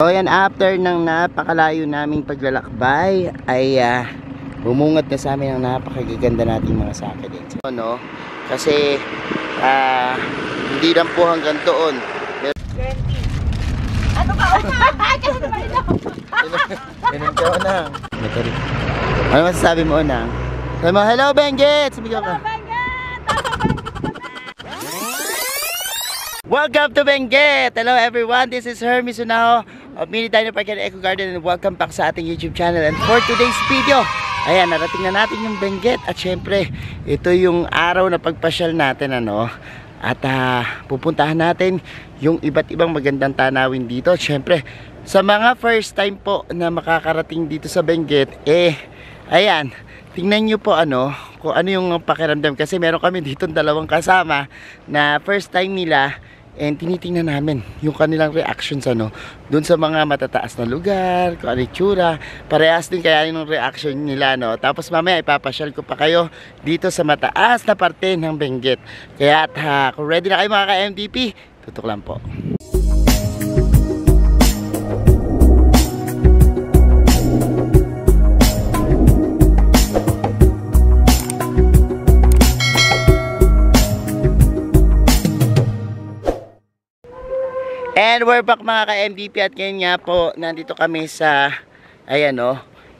So yan, after ng napakalayo naming paglalakbay ay bumungat na sa amin ang napakagaganda nating mga succulents. So, no? Kasi hindi lang po hanggang doon. 20. Ano ka? Ganun ka, Unang. Ano masasabi mo, Unang? Sabi mo, hello, Benguet! Sumigaw ka. Welcome to Benguet! Hello everyone, this is Hermes Unaho of Mini Dino Park and Eco Garden, and welcome back sa ating YouTube channel. And for today's video, ayan, narating na natin yung Benguet. At syempre, ito yung araw na pagpasyal natin, ano. At pupuntahan natin yung iba't ibang magandang tanawin dito. At syempre, sa mga first time po na makakarating dito sa Benguet, ayan, tingnan nyo po kung ano yung pakiramdam. Kasi meron kami dito dalawang kasama na first time nila. And tinitingnan namin yung kanilang reactions doon sa mga matataas na lugar, kung ano yung tsura. Parehas din kaya yung reaction nila, no? Tapos mamaya ipapasyal ko pa kayo dito sa mataas na parte ng Benguet. Kaya kung ready na kayo mga ka-MDP, tutok lang po. And we're back mga ka-MDP, at ngayon nga po nandito kami sa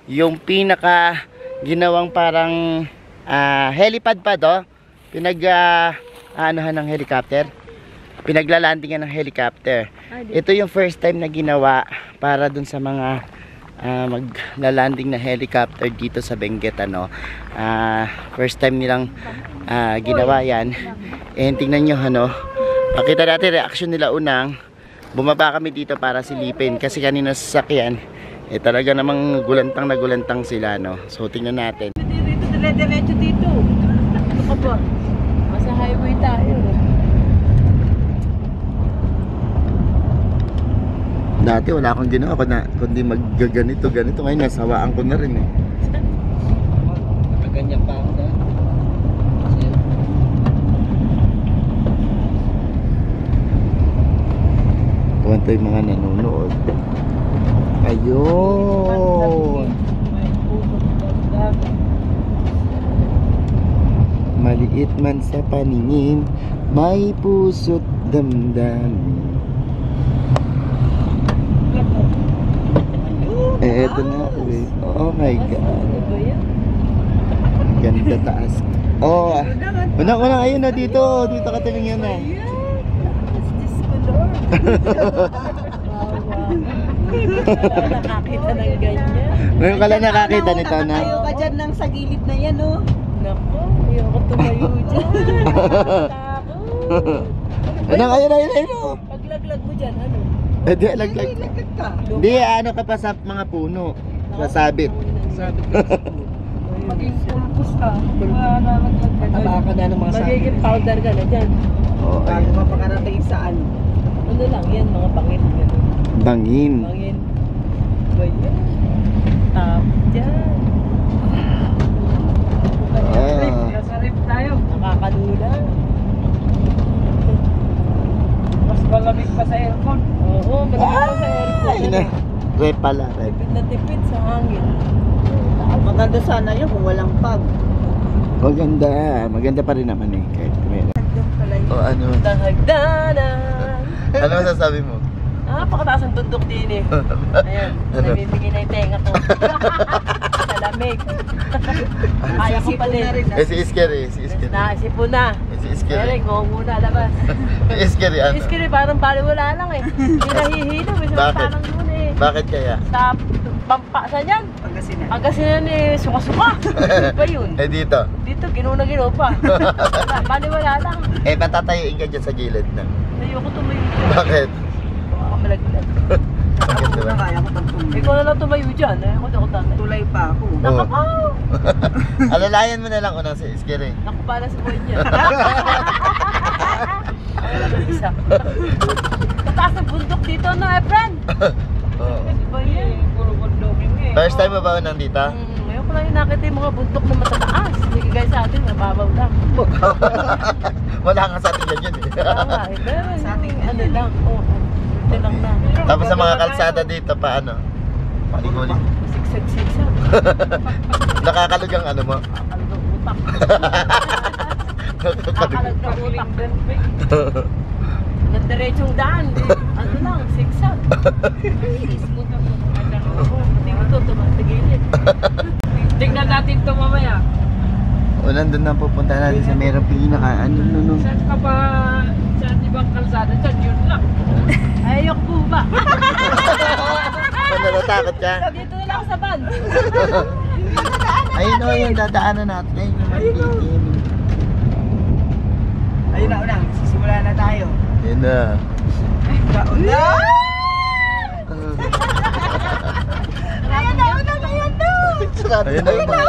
yung pinaka ginawang parang helipad pa do. Anuhan ng helicopter. Pinaglalandingan ng helicopter. Ito yung first time na ginawa para dun sa mga maglalanding na helicopter dito sa Benguet, first time nilang ginawa yan. And tingnan nyo, pakita natin reaction nila. Unang bumaba kami dito para silipin kasi kanina sa sasakyan talaga namang gulantang na gulantang sila, no. So tingnan natin. Dito dire-diretso dito. Ano ka ba? Sa highway tayo. Dati wala akong ginawa kundi maggaganito ganito. Ngayon nasawaan ko na rin Nakaganyan pa ako dahil. Ito yung mga nanonood. Ayun. Maliit man sa paningin, may puso't damdamin. Eto na. Oh my God. Ganda taas. Oh, unang ayun dito. Dito ka tingin yan Nakakita ng ganyan. Ngayon ka lang nakakita nito na. Ayaw ka dyan ng sa gilid na yan, Naku, ayaw ko tumayo dyan. Ayun. Paglaglag mo dyan, Hindi, laglag ka. Hindi, ka pa sa mga puno. Sasabit. Sabit ka sa puno. Maging pulpus ka. Mataba ka na ng mga sabit. Magiging powder ka na dyan. Bago mapakarating saan. Ano lang yan, mga bangin. Bangin. Bangin. Ba yan? Dyan. Sa rip tayo. Nakakalula. Mas malamig pa sa aircon. Oo, malamig pa sa aircon. Rep pala, rep. Tipid na tipid sa hangin. Maganda sana yun kung walang pag. Maganda pa rin naman kahit meron. O ano? Dahagdanan. Ano masasabi mo? Pakataas ang tundok din Ayan, nabibigay na yung tenga ko. Sa lamig. Kaya ko pa din. Si Iskeri. Naisipon na. Si Iskeri. Eric, muna labas. Si Iskeri Si Iskeri parang baliwala lang Hindi nahihilo. Bakit? Parang Bakit kaya? Sa Pampasan yan. Pangasinan suka-suka. Ba yun? Dito? Dito, ginawa pa. Baliwala lang. Patatayuin ka dyan sa gilid na. Ayoko tumayo. Bakit? Baka malaglag. Bakit naman? Kaya ko pang tumayo. Ikaw na lang tumayo dyan. Ako di ako tatay. Tulay pa ako. Nakakaw! Alalayan mo na lang unang si Iskeri. Naku, para sa buhay niya. Isa. Tataas ng bundok dito, friend? Oo. Ba yan? Puro bundokin First time mo ba nandito? Ngayon ko lang yung nakita yung mga bundok na matataas. Hindi guys sa atin, mababaw lang. Wala nga sa atin yan Tama, pero sa atin ano lang. Dito lang na. Tapos sa mga kalsada dito, paano? Paling-uling. Sigsag. Nakakalog ang ano mo? Nakakalog utak. Nakakalog na utak. Nagdiretsong daan. Ano lang, sigsag. Smooth ang hindi mo ito, tumatigilid. Tignan natin ito mamaya. O, nandun na pupunta natin sa meron pinaka, ano. Saan ka ba, saan ibang kalsada? Saan yun lang? Ayok po ba? Ano, natakot ka? Dito na lang sa van. Ayun o, yung dadaanan natin. Ayun o. Ayun na, unang. Sisimula na tayo. Ayun na. Una! Ayan na, unang, ayan na! Ayun na yung mga...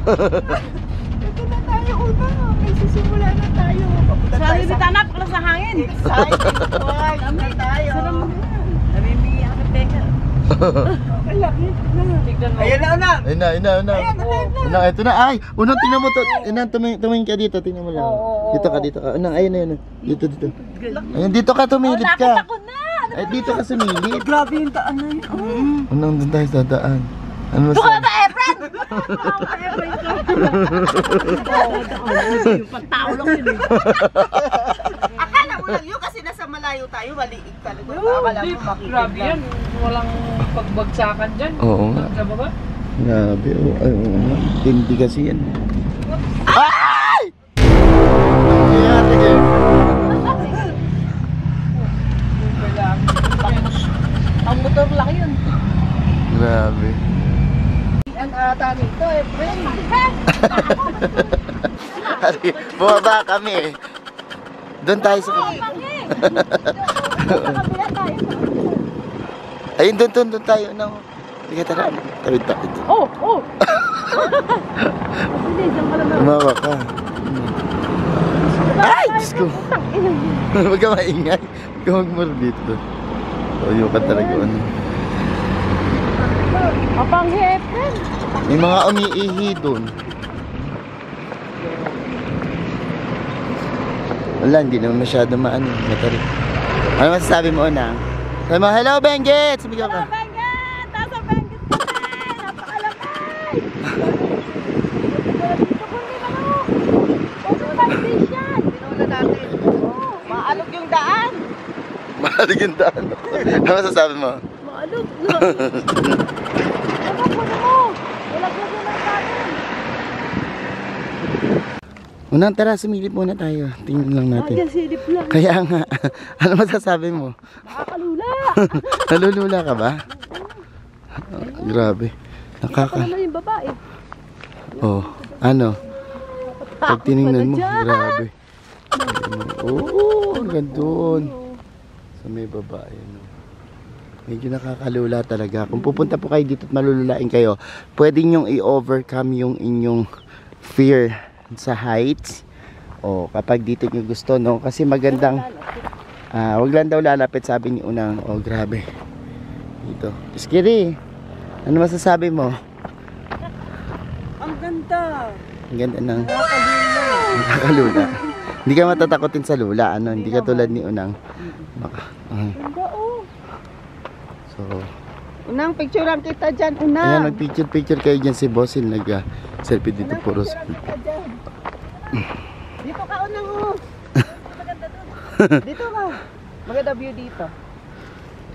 Ito na tayo, una. May sisimula na tayo. Papunta Sa tayo libit anak, wala sa hangin. exciting boy. Punta tayo. Namimiya ang teka. Ang laki. Tignan mo. Ayun na, unang. Ayun na. Ayan, natay na. Unang, ito na. Ay, unang tingnan mo to. Unang, tumingin ka dito. Tingnan mo lang. Oo. Dito ka. Unang, ayun na yun. Dito. Ayun, dito ka, tumilip Nakita ka. ko na! Ay, dito ka sumilip. Grabe yung daan na yun. Unang, doon tayo sa daan. Ano Ito ka na sa... sa Efren! Yung pagtao lang yun eh. Akala mo lang yun kasi nasa malayo tayo. Maliig talaga. Akala mo makikita. Grabe yan. Walang pagbagsakan dyan. Oo nga. Sa baba. Grabe. Ay, oo nga. Hindi kasi yan. Ay! Yeah, sige. Ang motor lang yun. Grabe. Ang ata nito, Efren. Ari, bumaba kami. Doon tayo sa... Ayun, doon tayo. No. Sige, tara. Tawid. Oh! Bilis, ang malamang. Umawa ka. Ay! Diyos ko. Huwag ka maingay. Huwag ka magmura dito. Toyo ka talaga. Ano. Apang Efren. May mga umiihi doon. Wala, hindi naman masyado matarik. Ano masasabi mo, Unang? Sabi mo, hello, Benguet! Sabi ka. Benguet! Nasa Benguet kami! Napakalakay! Open station! Pinuna natin. Maalog yung daan. Mahalig yung daan. Ano masasabi mo? Maalog na! Ano mo? Walaglag na lang natin! Unang, tara, sumilip muna tayo. Tingnan lang natin. Silip lang. Kaya nga, ano masasabi mo? Nakakalula! Nalulula ka ba? Grabe. Ano yung babae? Oh, ano? Pag tinignan mo, grabe. Oo, hanggang doon. Sa may babae, no? Medyo nakakalula talaga. Kung pupunta po kayo dito at malululain kayo, pwede nyong i-overcome yung inyong fear sa heights. O kapag dito nyo gusto, no? Kasi magandang, wag lang daw lalapit, sabi ni Unang. Oh, grabe. Dito. Scary. Ano masasabi mo? Ang ganda. Ang ganda ng nakakalula. Hindi ka matatakotin sa lula, ano? Hindi ka tulad ni Unang. So, Unang, picturean kita dyan, ayan, Unang. mag-picture kayo dyan si Bosin. Nag-selfie dito puro. Dito ka, Unang, oh. Dito ka. Maganda view dito.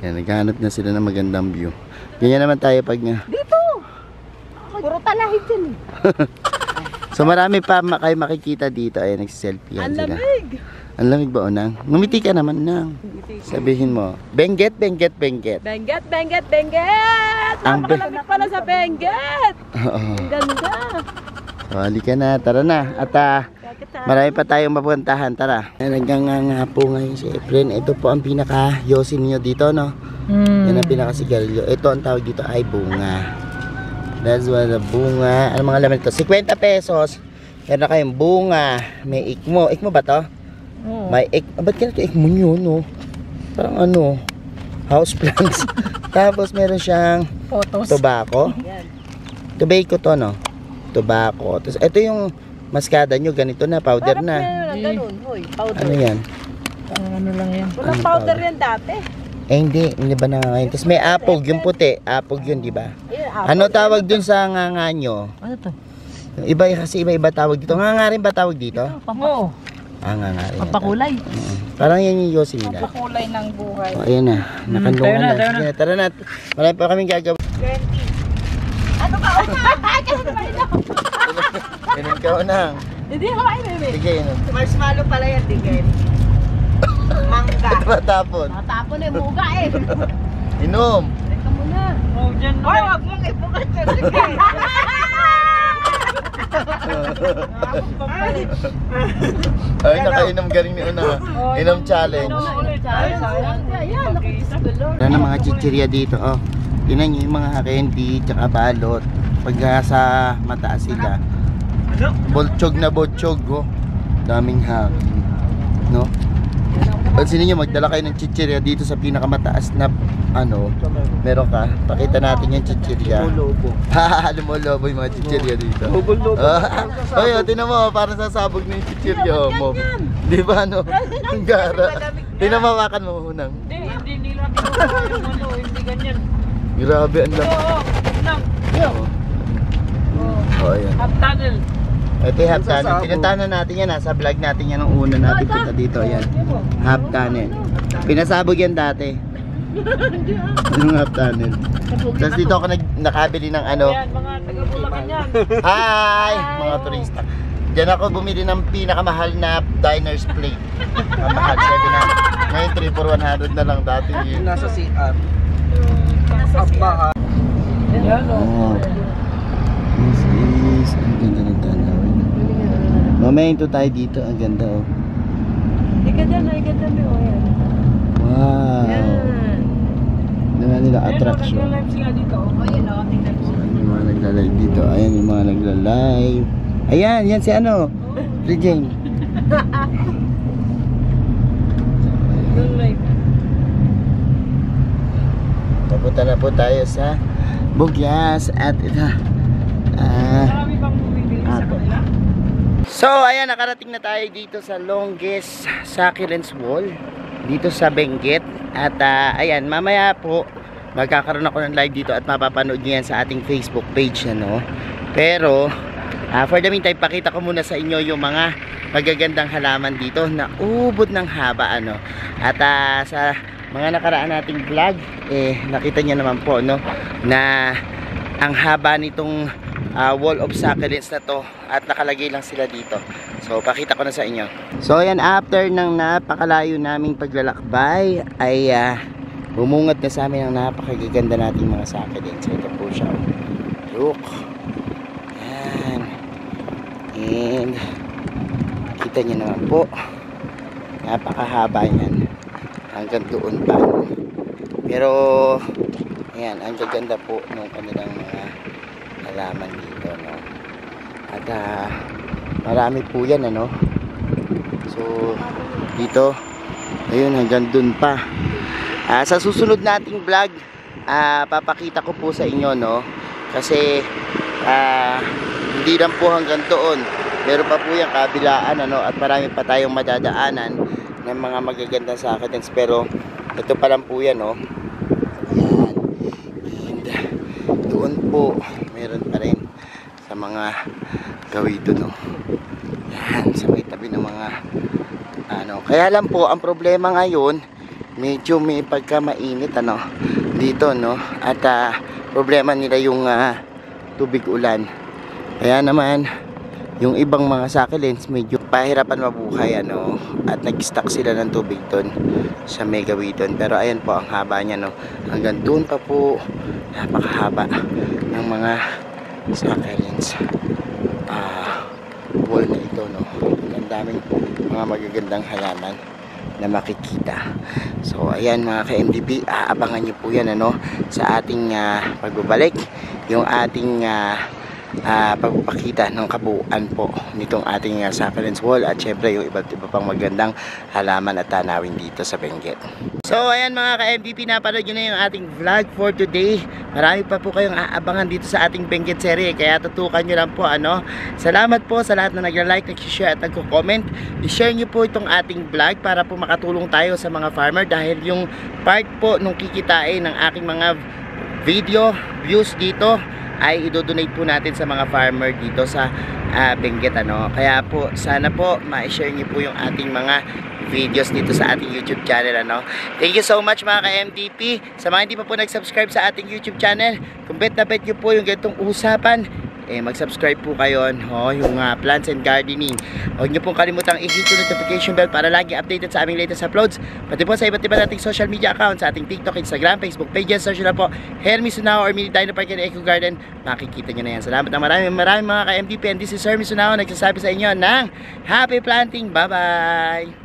Yan, naghahanap na sila ng magandang view. Ganyan naman tayo pag nga. Dito! Puro talahid dyan eh. So marami pa kayo makikita dito. Ayan, nagsiselfie yan sila. Ang lamig ba, Unang? Ngumiti ka naman, Nang. Sabihin mo, Benguet. Benguet! Ang Napakalapit pala sa Benguet! Oo. Ang ganda! So, halika na, tara na. At marami pa tayong mapuntahan, tara. Nagnganga po ngayon si Efren. Ito po ang pinaka-yosin niyo dito, no? Yan ang pinaka-sigarilyo. Ito ang tawag dito ay bunga. That's what the bunga. Ano mga laman ito? 50 pesos. Meron kayong bunga. May ikmo. Ikmo ba to? May ba't ka ikmo nyo, no? Parang ano, house plants. Tapos meron siyang Photos. tobacco. Tobacco to, no? Tobacco. Tapos ito yung maskada nyo, ganito na, powder na. Ganun, hoy, powder. Ano yan? Ano lang yan. Walang Anong powder powder? yan dati. Eh hindi ba na ngayon? Tapos may apog, yung puti. Apog yun, di ba? Ayun, Ano tawag dun sa nganga nyo? Ano to? Yung iba kasi iba tawag dito. Nganga rin ba tawag dito? Oo. Nganga rin. Pampakulay. Parang yan yung yosi nila. Kulay ng buhay. O, ayan na. Nakanlungan na. Sige na, tara na. Marami pa kaming gagawin. 20. Ano ka? Kasi naman ito. Ganun ka unang. Hindi ako ay bebe. Sige, inom. Marshmallow pala yan, Tigel. Mangga. Ito matapon. Natapon na yung buga eh. Inom. Teka muna. Oh, dyan Hoy, wag mong ipukat sa Tigel. Ay, nakainom galing ni una. Inom challenge. Ayan, nakikisulo. Wala na mga chichirya dito. Oh. Tingnan nyo yung mga candy tsaka balot. Pag sa mataas sila. Bolchog na bolchog. Oh. Daming hangin. No? Pansinin nyo, magdala kayo ng chichirya dito sa pinakamataas na ano, meron ka. Pakita natin yung chichirya. Ha, lumolobo yung mga chichirya dito. Oy, tinan mo, parang sasabog na yung chichirya mo. Di ba, no? Ang gara. Tinan mo, wakan mo unang. Hindi nila yung ano, hindi ganyan. Grabe, ang laki. Oo. Oh, ayan. Half tunnel. Ito yung half tunnel. Pinuntahan na natin yan, nasa vlog natin yan nung una natin punta dito. Ayan. Half tunnel. Pinasabog yan dati. Yung half tunnel. Tapos dito ako nakabili ng ano. Yan, mga taga-Bulacan yan. Hi! Mga turista. Diyan ako bumili ng pinakamahal na diner's plate. Ang mahal, 7 na. Ngayon 3 for 100 na lang dati. Nasa CR. Yan, Oh. This is, ang ganda ng tanawin. Mamaya ito tayo dito, ang ganda oh. Ika dyan, ika dyan. Yan. Wow. Yan. Naman nila attraction. Nag-live sila dito. Oh, yan o, tingnan mo. Ayan yung mga nagla-live dito. Ayan yung mga nagla-live. Ayan, yan si ano? Regine. Yung live. Papunta na po tayo sa Bugyas at ito. Marami bang bumibili sa Apo. kanila? So, ayan, nakarating na tayo dito sa longest succulents wall dito sa Benguet. At ayan, mamaya po magkakaroon ako ng live dito at mapapanood nyo yan sa ating Facebook page, ano. Pero for the meantime, pakita ko muna sa inyo yung mga magagandang halaman dito na ubod ng haba, ano. At sa mga nakaraan nating vlog, nakita nyo naman po, no, na ang haba nitong wall of succulents na to at nakalagay lang sila dito. So pakita ko na sa inyo. So ayan, after ng napakalayo naming paglalakbay ay bumungat na sa amin ang napakagaganda nating mga succulents. So ito po siya. Look. Ayan. And kita nyo naman po, napakahaba yan hanggang doon pa. Pero ayan, ang gaganda po ng kanilang mga halaman dito, no. At marami po yan, ano. So dito, ayun, hanggang dun pa. Sa susunod nating vlog, papakita ko po sa inyo, no, kasi hindi lang po hanggang doon, meron pa po yung kabilaan, ano, at marami pa tayong madadaanan ng mga magagandang succulents. Pero ito pa lang po yan, no. And doon po meron pa rin sa mga gawito, no. Yan, sa may tabi ng mga ano. Kaya lang po, ang problema ngayon, medyo may pagka mainit, ano, dito, no. At problema nila yung tubig ulan. Kaya naman yung ibang mga succulents medyo pahirapan mabuhay, ano, at nag-stock sila ng tubig doon sa Megawiton. Pero ayan po ang haba niya, no, hanggang doon pa po, napakahaba ng mga succulents wall na ito, no. Ang daming mga magagandang halaman na makikita. So ayan mga ka-MDB, abangan nyo po yan, ano, sa ating pagbabalik, yung ating pagpapakita ng kabuuan po nitong ating succulents wall at syempre yung iba't iba pang magandang halaman at tanawin dito sa Benguet. So ayan mga ka-MVP, napanood nyo na yung ating vlog for today. Marami pa po kayong aabangan dito sa ating Benguet series, kaya tutukan nyo lang po ano. Salamat po sa lahat na nag-like, nag-share at nag-comment. I-share nyo po itong ating vlog para po makatulong tayo sa mga farmer, dahil yung part po nung kikitain ng aking mga video views dito ay idodonate po natin sa mga farmer dito sa Benguet ano. Kaya po sana po ma-share niyo po yung ating mga videos dito sa ating YouTube channel ano. Thank you so much mga ka-MTP. Sa mga hindi pa po nag-subscribe sa ating YouTube channel, kung bet na bet niyo po yung ganitong usapan, mag-subscribe po kayo yung plants and gardening. Huwag niyo pong kalimutang i-hit yung notification bell para lagi updated sa aming latest uploads, pati po sa iba't iba nating social media accounts, sa ating TikTok, Instagram, Facebook pages. Search na po Hermes Sunao or Mini Dino Park and Eco Garden, makikita nyo na yan. Salamat na maraming mga ka-MTP, and this is Hermes Sunao nagsasabi sa inyo ng happy planting. Bye bye.